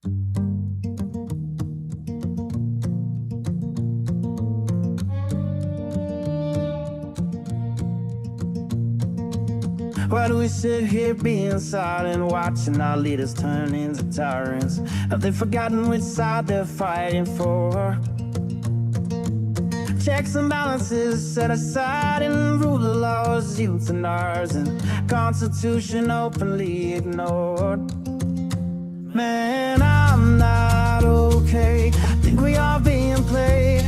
Why do we sit here being silent, watching our leaders turn into tyrants? Have they forgotten which side they're fighting for? Checks and balances set aside and rule of laws, youths and ours, and Constitution openly ignored. Man, I'm not okay. Think we are being played.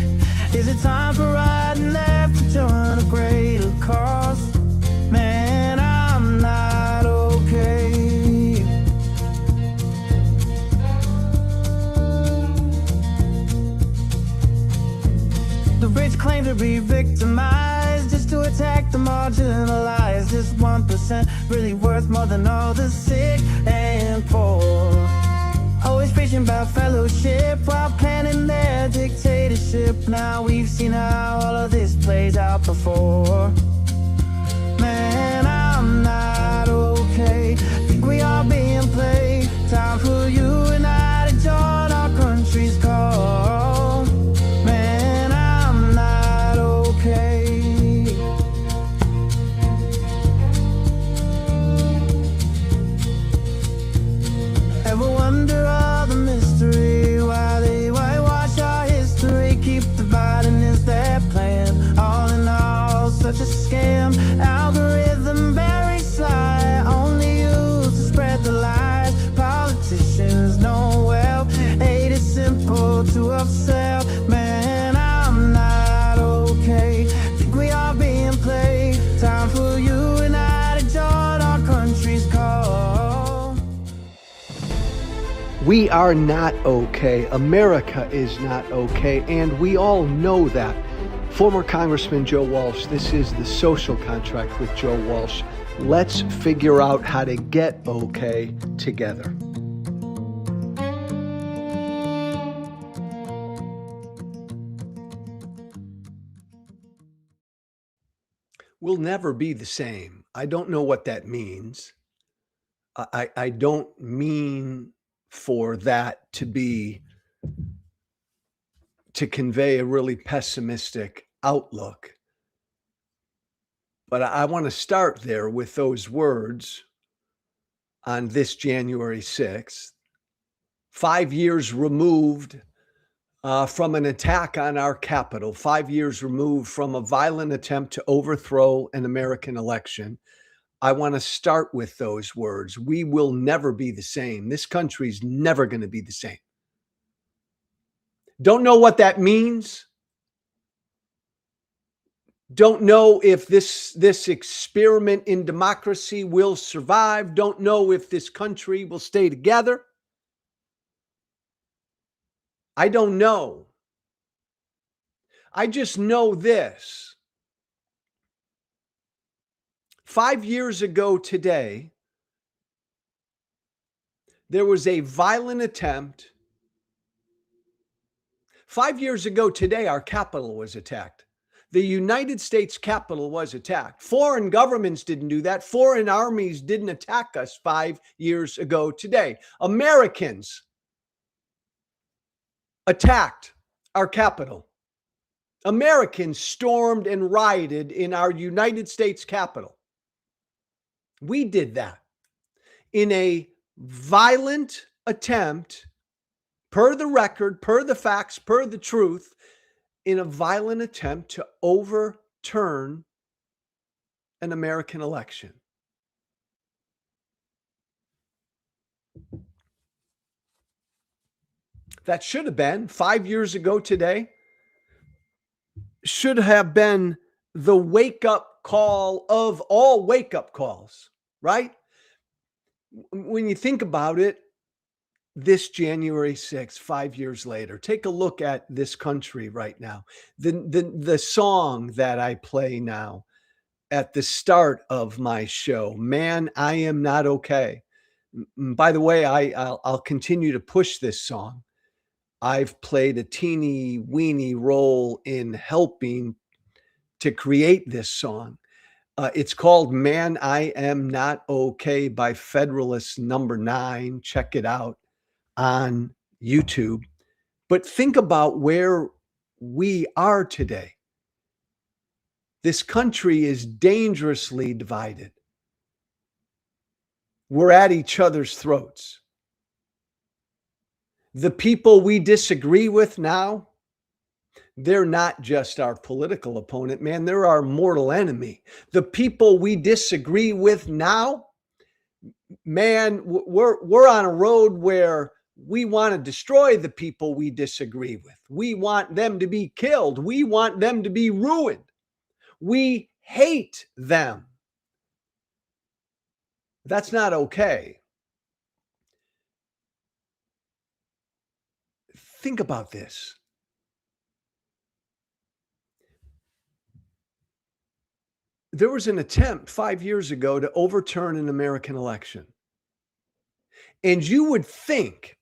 Is it time for right and left to join a greater cause? Man, I'm not okay. The rich claim to be victimized just to attack the marginalized. Is 1% really worth more than all the sick and poor? Always preaching about fellowship while planning their dictatorship. Now we've seen how all of this plays out before. Man, I'm not okay. Think we are being played. Time for you and I to join our country's call. Man, I'm not okay. Ever wonder all the mystery? Why they whitewash our history? Keep dividing is their plan. All in all, such a scam. Algorithm very sly, only used to spread the lies. Politicians know well, hate is simple to upsell. Man, I'm not okay. Think we are being played. Time for you and I to join our country's call. We are not okay. America is not okay, and we all know that. Former Congressman Joe Walsh, this is The Social Contract with Joe Walsh. Let's figure out how to get okay together. We'll never be the same. I don't know what that means. I don't mean for that to convey a really pessimistic outlook. But I want to start there with those words on this January 6th, 5 years removed from an attack on our capital, 5 years removed from a violent attempt to overthrow an American election. I want to start with those words. We will never be the same. This country's never going to be the same. Don't know what that means. Don't know if this experiment in democracy will survive. Don't know if this country will stay together. I don't know. I just know this. 5 years ago today, there was a violent attempt. 5 years ago today, our capital was attacked. The United States Capitol was attacked. Foreign governments didn't do that. Foreign armies didn't attack us 5 years ago today. Americans attacked our capital. Americans stormed and rioted in our United States Capitol. We did that in a violent attempt, per the record, per the facts, per the truth, in a violent attempt to overturn an American election. That should have been 5 years ago today, should have been the wake-up call of all wake-up calls, right? When you think about it, this January 6th, 5 years later, take a look at this country right now. The song that I play now at the start of my show, Man, I Am Not Okay. By the way, I'll continue to push this song. I've played a teeny weeny role in helping to create this song. It's called Man, I Am Not Okay by Federalist Number 9. Check it out. on YouTube. But think about where we are today. This country is dangerously divided. We're at each other's throats. The people we disagree with now, they're not just our political opponent, man. They're our mortal enemy. The people we disagree with now, man, we're on a road where we want to destroy the people we disagree with. We want them to be killed. We want them to be ruined. We hate them. That's not okay. Think about this. There was an attempt 5 years ago to overturn an American election. And you would think,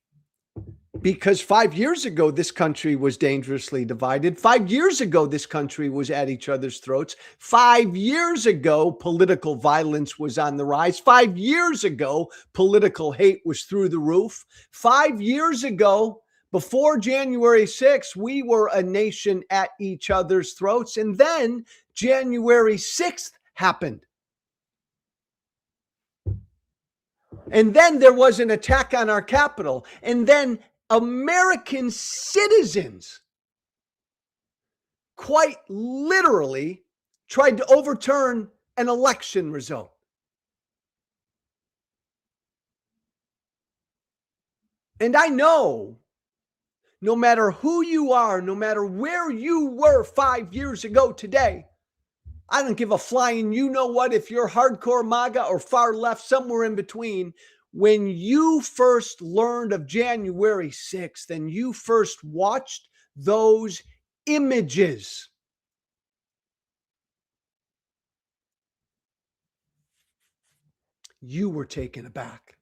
because 5 years ago, this country was dangerously divided. 5 years ago, this country was at each other's throats. 5 years ago, political violence was on the rise. 5 years ago, political hate was through the roof. 5 years ago, before January 6th, we were a nation at each other's throats. And then January 6th happened. And then there was an attack on our capital. And then American citizens quite literally tried to overturn an election result. And I know no matter who you are, no matter where you were 5 years ago today, I don't give a flying you know what if you're hardcore MAGA or far left, somewhere in between. When you first learned of January 6th and you first watched those images, you were taken aback.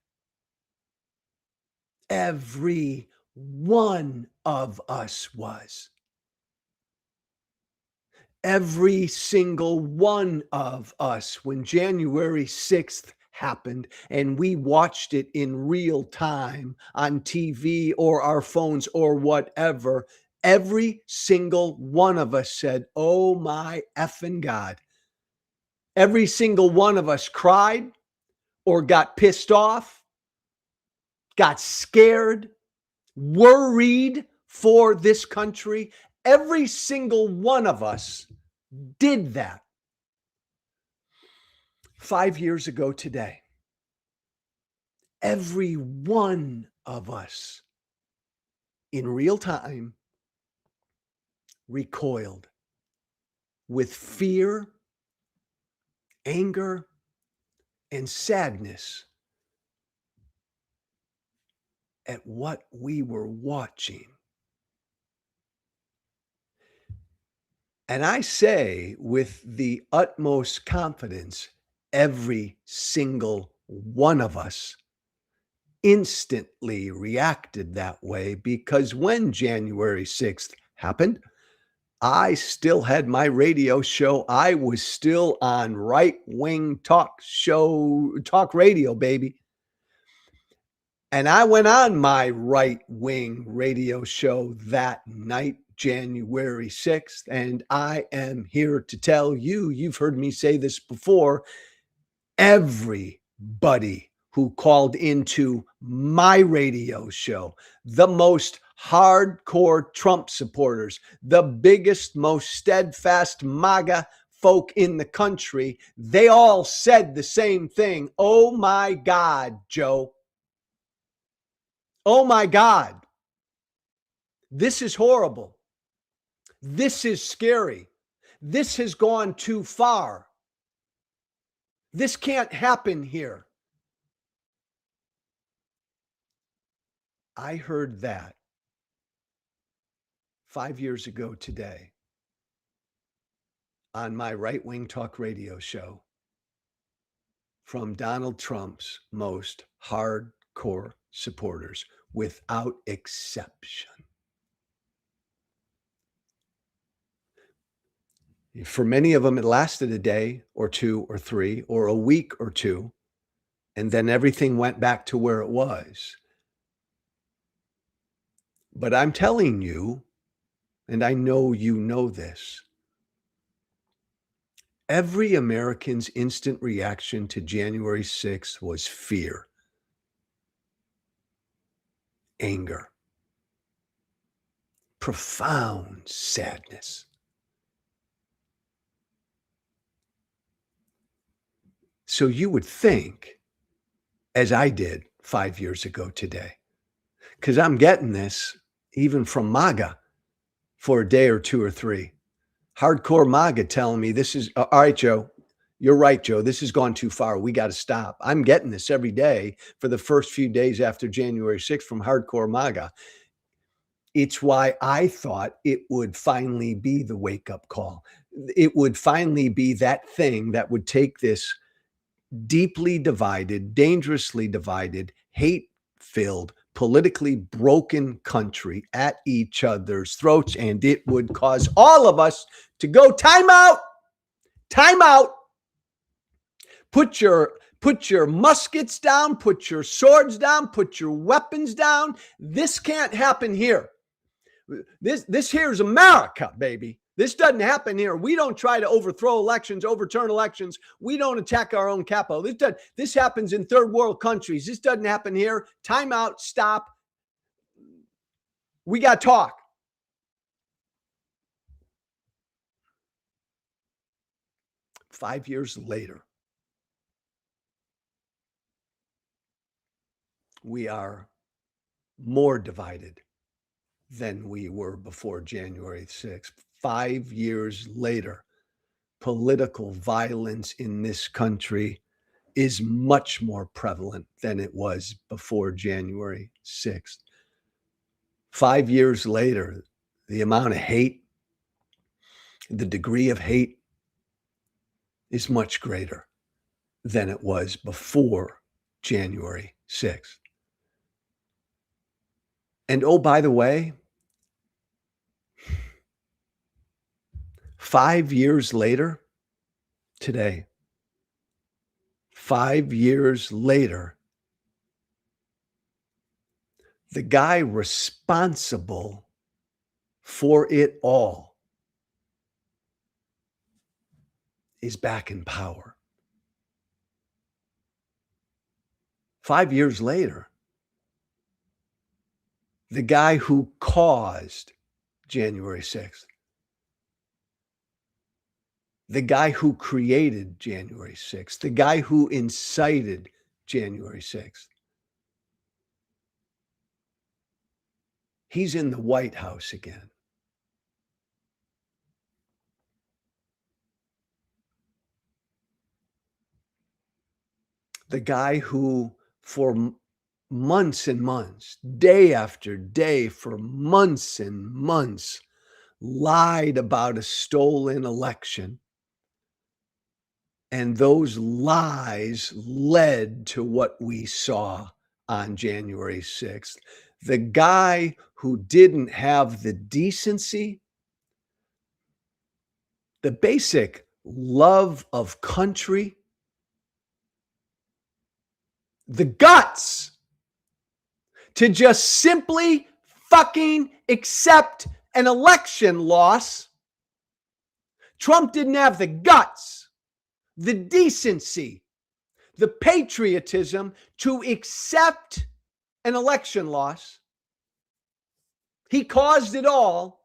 Every one of us was. Every single one of us, when January 6th happened and we watched it in real time on TV or our phones or whatever, every single one of us said, "Oh my effing God." Every single one of us cried or got pissed off, got scared, worried for this country. Every single one of us did that 5 years ago today. Every one of us in real time recoiled with fear, anger, and sadness at what we were watching. And I say with the utmost confidence, every single one of us instantly reacted that way, because when January 6th happened, I still had my radio show. I was still on right-wing talk radio, baby. And I went on my right-wing radio show that night, January 6th, and I am here to tell you, you've heard me say this before, everybody who called into my radio show, the most hardcore Trump supporters, the biggest, most steadfast MAGA folk in the country, they all said the same thing. "Oh my God, Joe. Oh my God. This is horrible. This is scary. This has gone too far. This can't happen here." I heard that 5 years ago today on my right-wing talk radio show from Donald Trump's most hardcore supporters, without exception. For many of them, it lasted a day or two or three or a week or two, and then everything went back to where it was. But I'm telling you, and I know you know this, every American's instant reaction to January 6th was fear, anger, profound sadness. So you would think, as I did 5 years ago today, because I'm getting this even from MAGA for a day or two or three. Hardcore MAGA telling me this is all right, Joe. You're right, Joe. This has gone too far. We got to stop. I'm getting this every day for the first few days after January 6th from hardcore MAGA. It's why I thought it would finally be the wake up call. It would finally be that thing that would take this deeply divided, dangerously divided, hate filled, politically broken country at each other's throats, and it would cause all of us to go time out, time out. Put your muskets down, put your swords down, put your weapons down. This can't happen here. This here is America, baby. This doesn't happen here. We don't try to overthrow elections, overturn elections. We don't attack our own capital. This happens in third world countries. This doesn't happen here. Time out, stop. We got to talk. Five years later, we are more divided than we were before January 6th. 5 years later, political violence in this country is much more prevalent than it was before January 6th. 5 years later, the amount of hate, the degree of hate is much greater than it was before January 6th. And oh, by the way, 5 years later, today, 5 years later, the guy responsible for it all is back in power. 5 years later, the guy who caused January 6th, the guy who created January 6th, the guy who incited January 6th, he's in the White House again. The guy who, for months and months, day after day, for months and months, lied about a stolen election. And those lies led to what we saw on January 6th. The guy who didn't have the decency, the basic love of country, the guts to just simply fucking accept an election loss. Trump didn't have the guts, the decency, the patriotism to accept an election loss. He caused it all.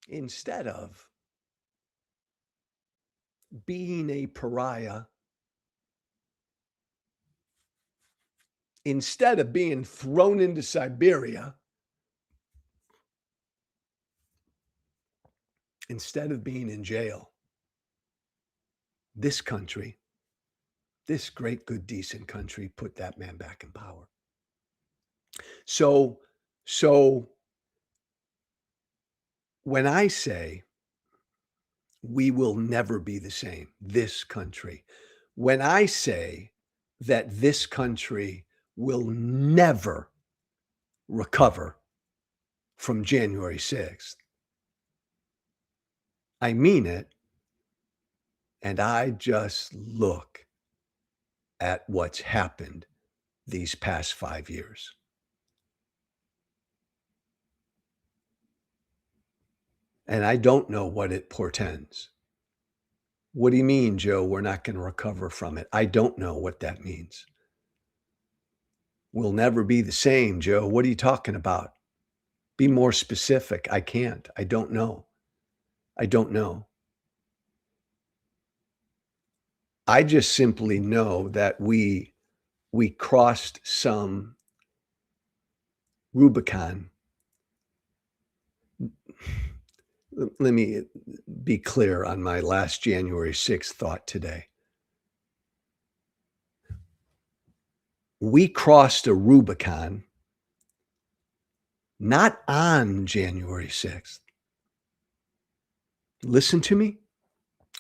Instead of being a pariah, instead of being thrown into Siberia, instead of being in jail, this country, this great, good, decent country, put that man back in power. So when I say we will never be the same, this country, when I say that this country will never recover from January 6th, I mean it. And I just look at what's happened these past 5 years. And I don't know what it portends. What do you mean, Joe, we're not going to recover from it? I don't know what that means. We'll never be the same, Joe. What are you talking about? Be more specific. I can't. I don't know. I don't know. I just simply know that we crossed some Rubicon. Let me be clear on my last January 6th thought today. We crossed a Rubicon not on January 6th. Listen to me.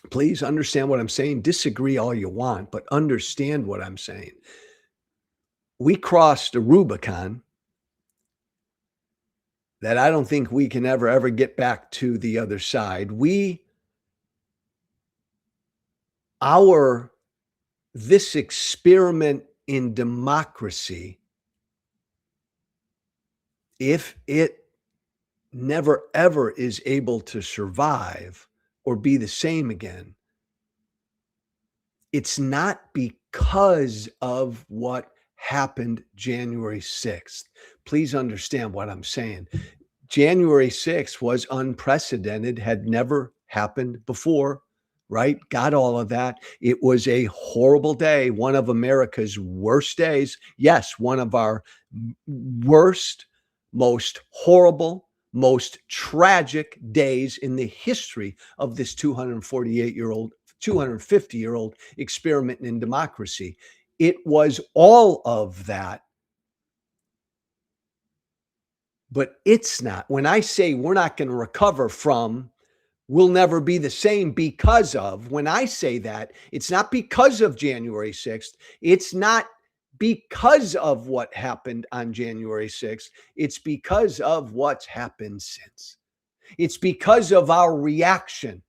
Please understand what I'm saying. Disagree all you want, but understand what I'm saying. We crossed a Rubicon that I don't think we can ever get back to the other side. This experiment in democracy, if it never ever is able to survive or be the same again, it's not because of what happened January 6th. Please understand what I'm saying. January 6th was unprecedented, had never happened before, right? Got all of that. It was a horrible day, one of America's worst days. Yes, one of our worst, most horrible, most tragic days in the history of this 250-year-old experiment in democracy. It was all of that, but it's not. When I say we're not going to recover from, we'll never be the same because of, when I say that, it's not because of January 6th. It's not because of what happened on January 6th. It's because of what's happened since. It's because of our reaction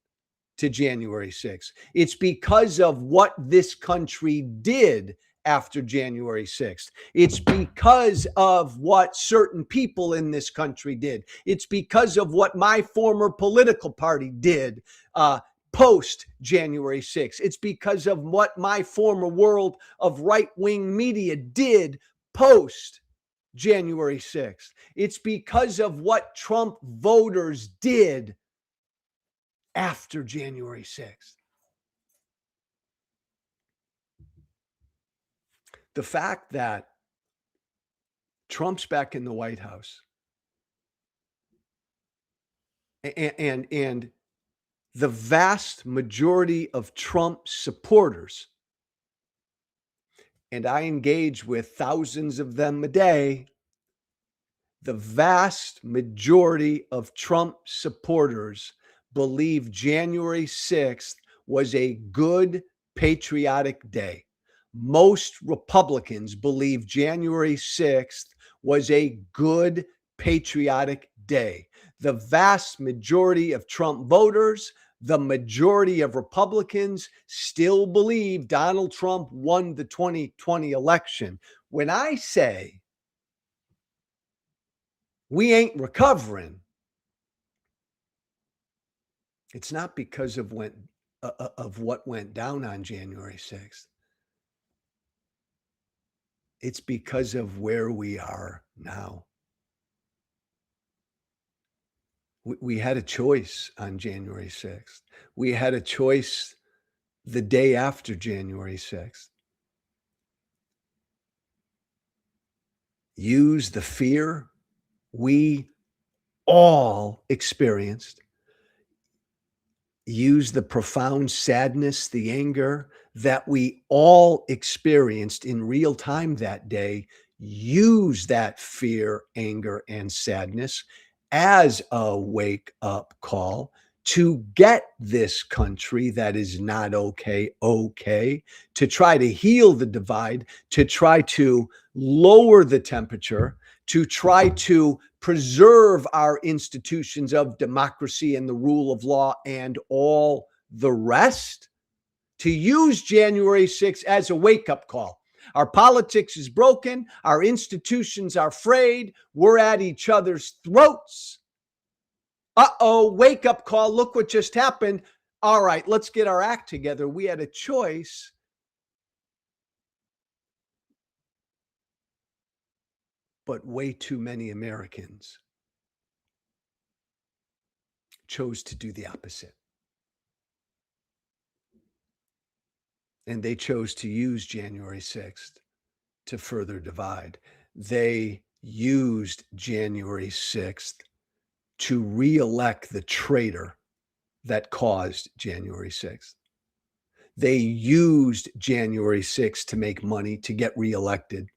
to January 6th. It's because of what this country did after January 6th. It's because of what certain people in this country did. It's because of what my former political party did post January 6th. It's because of what my former world of right-wing media did post January 6th. It's because of what Trump voters did after January 6th. The fact that Trump's back in the White House and the vast majority of Trump supporters, and I engage with thousands of them a day, the vast majority of Trump supporters believe January 6th was a good patriotic day. Most Republicans believe January 6th was a good patriotic day. The vast majority of Trump voters, the majority of Republicans still believe Donald Trump won the 2020 election. When I say we ain't recovering, it's not because of what went down on January 6th. It's because of where we are now. We had a choice on January 6th. We had a choice the day after January 6th. Use the fear we all experienced. Use the profound sadness, the anger that we all experienced in real time that day. Use that fear, anger, and sadness as a wake-up call to get this country that is not okay, to try to heal the divide, to try to lower the temperature, to try to preserve our institutions of democracy and the rule of law and all the rest, to use January 6th as a wake-up call. Our politics is broken. Our institutions are frayed. We're at each other's throats. Uh-oh, wake-up call. Look what just happened. All right, let's get our act together. We had a choice. But way too many Americans chose to do the opposite. And they chose to use January 6th to further divide. They used January 6th to reelect the traitor that caused January 6th. They used January 6th to make money, to get reelected,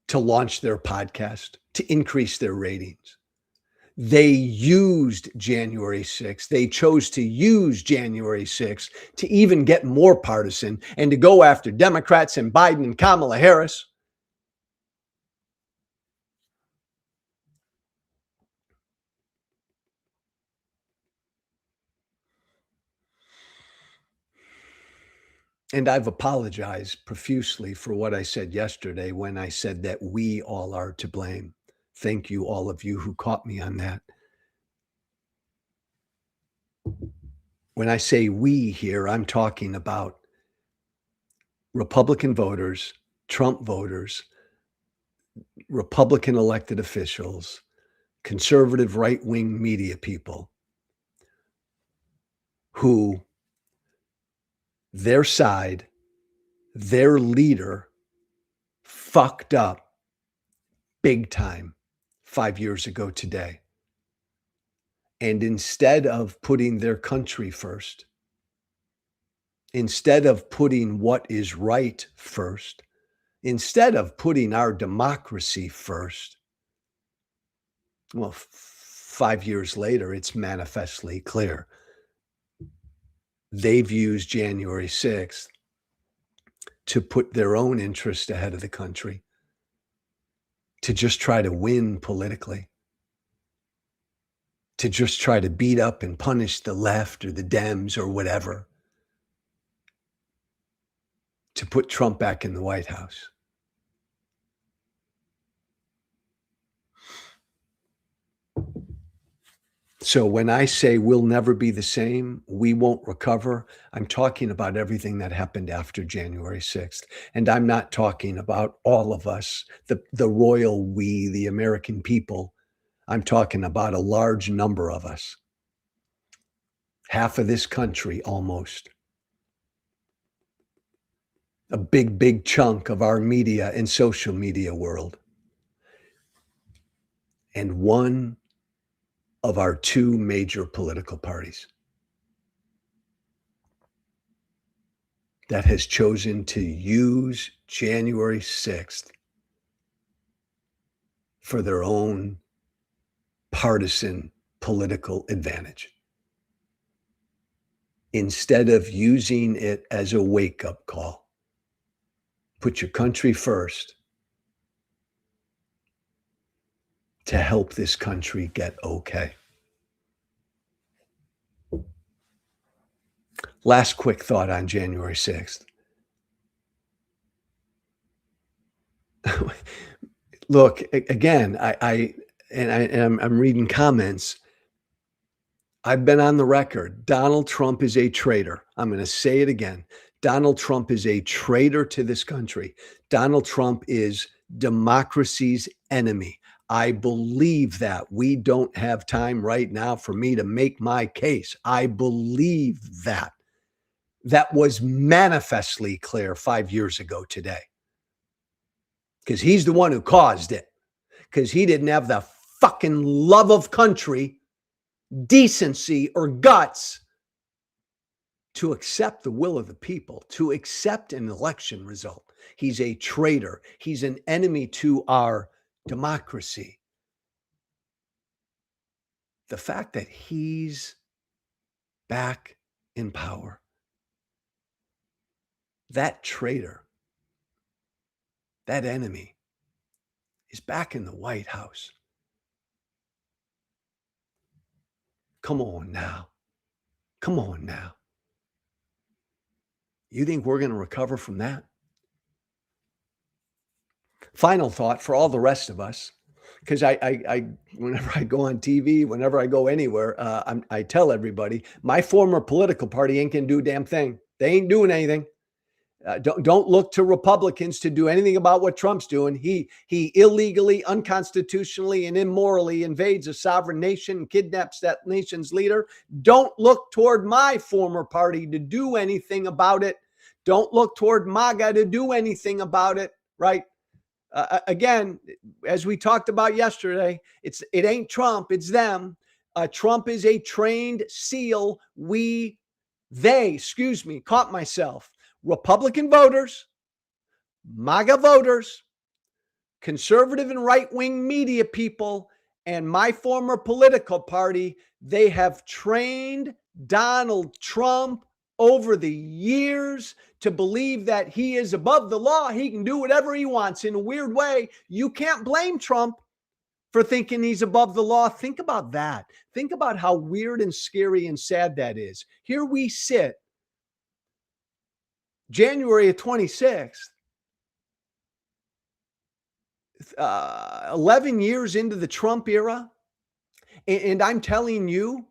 to launch their podcast, to increase their ratings. They used January 6th. They chose to use January 6th to even get more partisan and to go after Democrats and Biden and Kamala Harris. And I've apologized profusely for what I said yesterday when I said that we all are to blame. Thank you, all of you who caught me on that. When I say we here, I'm talking about Republican voters, Trump voters, Republican elected officials, conservative right-wing media people who their side, their leader fucked up big time 5 years ago today. And instead of putting their country first, instead of putting what is right first, instead of putting our democracy first, well, 5 years later, it's manifestly clear. They've used January 6th to put their own interest ahead of the country, to just try to win politically, to just try to beat up and punish the left or the Dems or whatever, to put Trump back in the White House. So when I say we'll never be the same, we won't recover, I'm talking about everything that happened after January 6th. And I'm not talking about all of us, the royal we, the American people. I'm talking about a large number of us. Half of this country almost. A big, big chunk of our media and social media world. And one of our two major political parties that has chosen to use January 6th for their own partisan political advantage, instead of using it as a wake-up call. Put your country first to help this country get okay. Last quick thought on January 6th. Look, again, I'm reading comments. I've been on the record. Donald Trump is a traitor. I'm going to say it again. Donald Trump is a traitor to this country. Donald Trump is democracy's enemy. I believe that. We don't have time right now for me to make my case. I believe that. That was manifestly clear 5 years ago today. Because he's the one who caused it. Because he didn't have the fucking love of country, decency, or guts to accept the will of the people, to accept an election result. He's a traitor. He's an enemy to our democracy. The fact that he's back in power, that traitor, that enemy, is back in the White House. Come on now. Come on now. You think we're going to recover from that? Final thought for all the rest of us, because I whenever I go on TV, whenever I go anywhere, I tell everybody my former political party ain't gonna do a damn thing. They ain't doing anything. Don't look to Republicans to do anything about what Trump's doing. He illegally, unconstitutionally, and immorally invades a sovereign nation and kidnaps that nation's leader. Don't look toward my former party to do anything about it. Don't look toward MAGA to do anything about it, right? Again, as we talked about yesterday, it ain't Trump, it's them. Trump is a trained SEAL. Caught myself. Republican voters, MAGA voters, conservative and right-wing media people, and my former political party, they have trained Donald Trump over the years to believe that he is above the law. He can do whatever he wants. In a weird way, you can't blame Trump for thinking he's above the law. Think about that. Think about how weird and scary and sad that is. Here we sit, January of 26th, 11 years into the Trump era, and I'm telling you,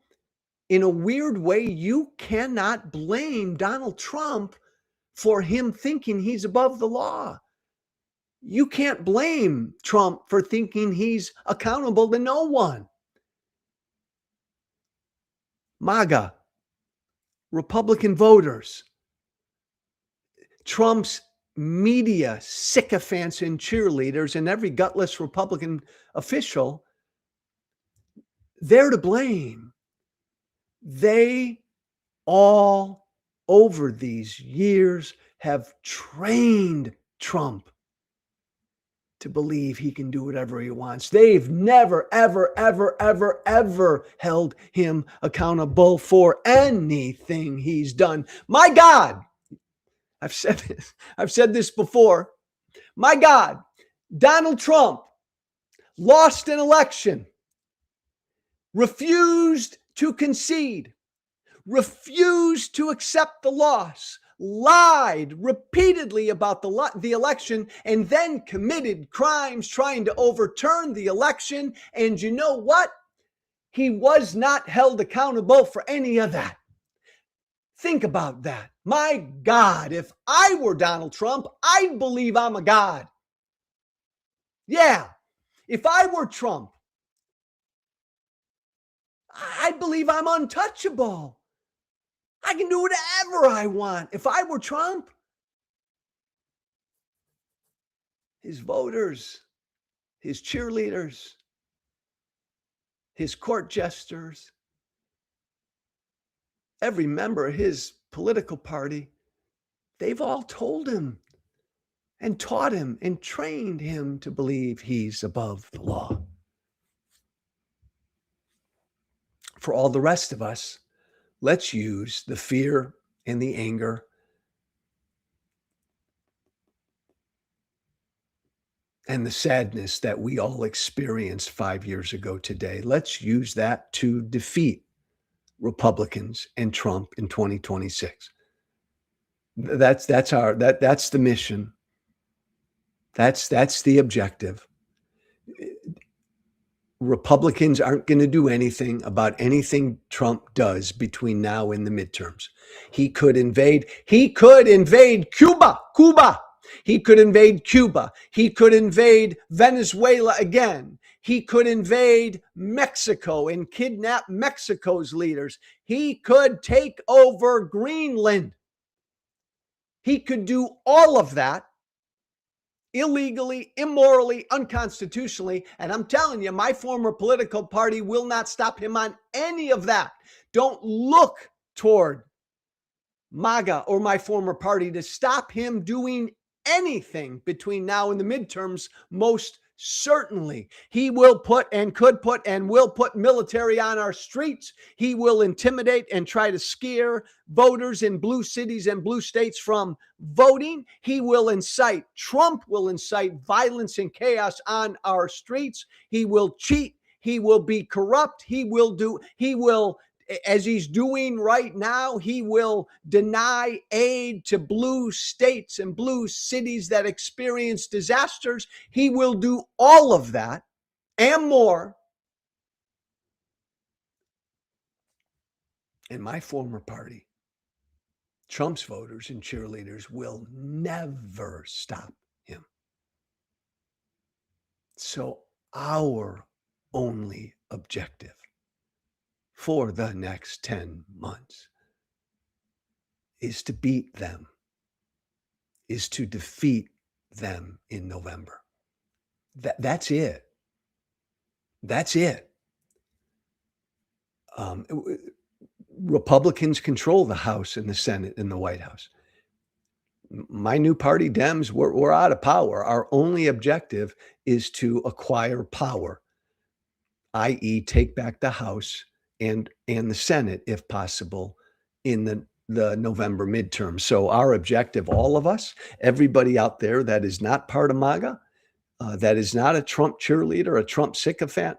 in a weird way, you cannot blame Donald Trump for him thinking he's above the law. You can't blame Trump for thinking he's accountable to no one. MAGA, Republican voters, Trump's media sycophants and cheerleaders, and every gutless Republican official, they're to blame. They all, over these years, have trained Trump to believe he can do whatever he wants. They've never, ever, ever, ever, ever held him accountable for anything he's done. My God, I've said this before. My God, Donald Trump lost an election, refused to concede, refused to accept the loss, lied repeatedly about the election, and then committed crimes trying to overturn the election. And you know what? He was not held accountable for any of that. Think about that. My God, if I were Donald Trump, I'd believe I'm a god. Yeah, if I were Trump, I'd believe I'm untouchable. I can do whatever I want. If I were Trump, his voters, his cheerleaders, his court jesters, every member of his political party, they've all told him and taught him and trained him to believe he's above the law. For all the rest of us, let's use the fear and the anger and the sadness that we all experienced 5 years ago today. Let's use that to defeat Republicans and Trump in 2026. That's the mission. That's the objective. Republicans aren't going to do anything about anything Trump does between now and the midterms. He could invade Cuba. He could invade Cuba. He could invade Venezuela again. He could invade Mexico and kidnap Mexico's leaders. He could take over Greenland. He could do all of that illegally, immorally, unconstitutionally. And I'm telling you, my former political party will not stop him on any of that. Don't look toward MAGA or my former party to stop him doing anything between now and the midterms. Most certainly, he will put and could put and will put military on our streets. He will intimidate and try to scare voters in blue cities and blue states from voting. Trump will incite violence and chaos on our streets. He will cheat. He will be corrupt. He will as he's doing right now, he will deny aid to blue states and blue cities that experience disasters. He will do all of that and more. And my former party, Trump's voters and cheerleaders, will never stop him. So our only objective for the next 10 months is to beat them, is to defeat them in November. That's it. That's it. Republicans control the House and the Senate and the White House. My new party, Dems, we're out of power. Our only objective is to acquire power, i.e., take back the House and the Senate, if possible, in the November midterm. So our objective, all of us, everybody out there that is not part of MAGA, that is not a Trump cheerleader, a Trump sycophant,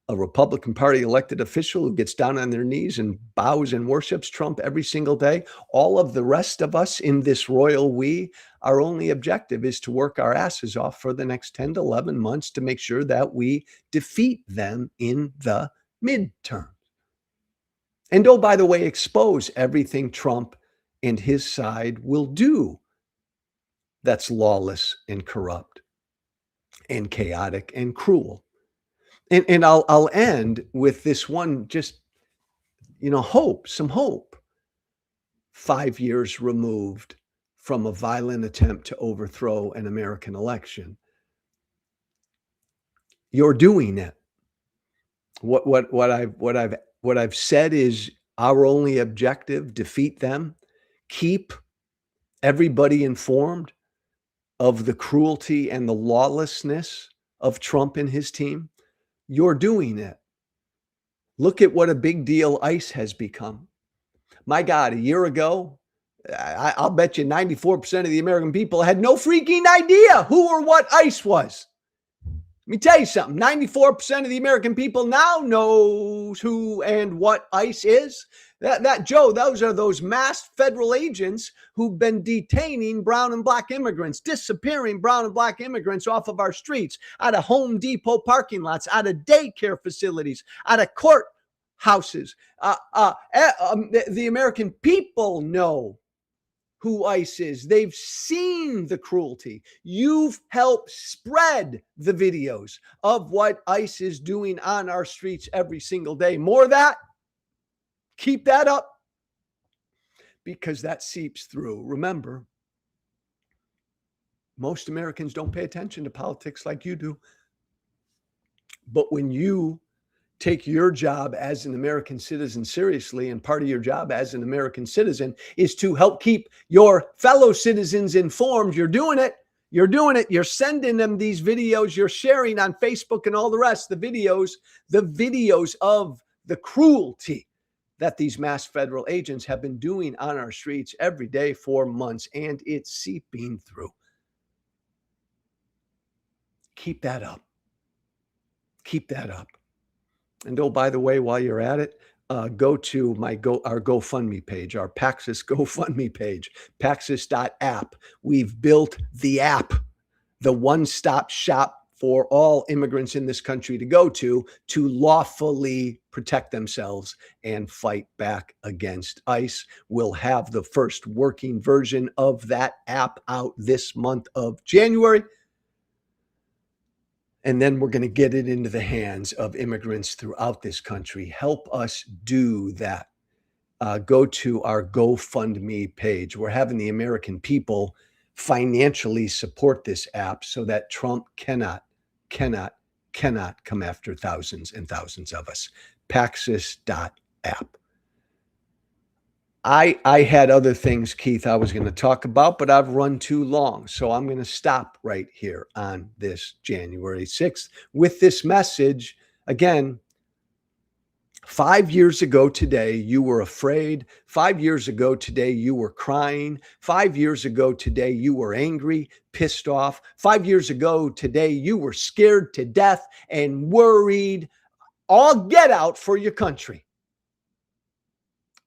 a Republican Party elected official who gets down on their knees and bows and worships Trump every single day, all of the rest of us in this royal we, our only objective is to work our asses off for the next 10 to 11 months to make sure that we defeat them in the midterm. And oh, by the way, expose everything Trump and his side will do that's lawless and corrupt and chaotic and cruel. And I'll end with this one, just, hope, some hope. 5 years removed from a violent attempt to overthrow an American election. You're doing it. What I've said is our only objective: defeat them, keep everybody informed of the cruelty and the lawlessness of Trump and his team. You're doing it. Look at what a big deal ICE has become. My God, a year ago, I'll bet you 94% of the American people had no freaking idea who or what ICE was. Let me tell you something. 94% of the American people now knows who and what ICE is. Joe, those are those masked federal agents who've been detaining brown and black immigrants, disappearing brown and black immigrants off of our streets, out of Home Depot parking lots, out of daycare facilities, out of courthouses. The American people know who ICE is. They've seen the cruelty. You've helped spread the videos of what ICE is doing on our streets every single day. More of that. Keep that up, because that seeps through. Remember, most Americans don't pay attention to politics like you do. But when you take your job as an American citizen seriously, and part of your job as an American citizen is to help keep your fellow citizens informed, you're doing it. You're doing it. You're sending them these videos. You're sharing on Facebook and all the rest, the videos of the cruelty that these masked federal agents have been doing on our streets every day for months, and it's seeping through. Keep that up. Keep that up. And oh, by the way, while you're at it, go to our GoFundMe page, our Paxos GoFundMe page, Paxos.app. We've built the app, the one-stop shop for all immigrants in this country to go to lawfully protect themselves and fight back against ICE. We'll have the first working version of that app out this month of January. And then we're going to get it into the hands of immigrants throughout this country. Help us do that. Go to our GoFundMe page. We're having the American people financially support this app so that Trump cannot come after thousands and thousands of us. Paxos.app. I had other things, Keith, I was going to talk about, but I've run too long. So I'm going to stop right here on this January 6th with this message. Again, 5 years ago today, you were afraid. 5 years ago today, you were crying. 5 years ago today, you were angry, pissed off. 5 years ago today, you were scared to death and worried all get out for your country.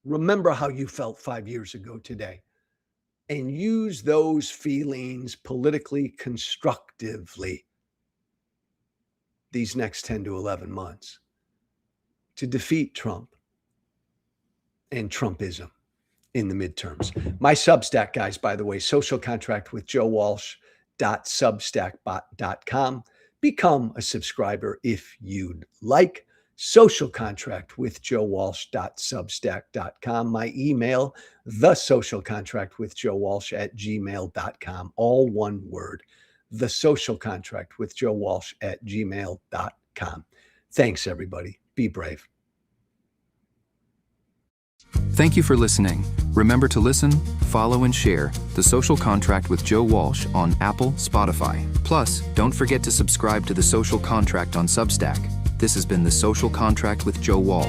Remember how you felt 5 years ago today and use those feelings politically constructively these next 10 to 11 months to defeat Trump and Trumpism in the midterms. My Substack, guys, by the way, socialcontractwithjoewalsh.substack.com. Become a subscriber if you'd like. socialcontractwithjoewalsh.substack.com. My email, thesocialcontractwithjoewalsh@gmail.com. All one word, thesocialcontractwithjoewalsh@gmail.com. Thanks, everybody. Be brave. Thank you for listening. Remember to listen, follow, and share The Social Contract with Joe Walsh on Apple, Spotify. Plus, don't forget to subscribe to The Social Contract on Substack. This has been The Social Contract with Joe Walsh.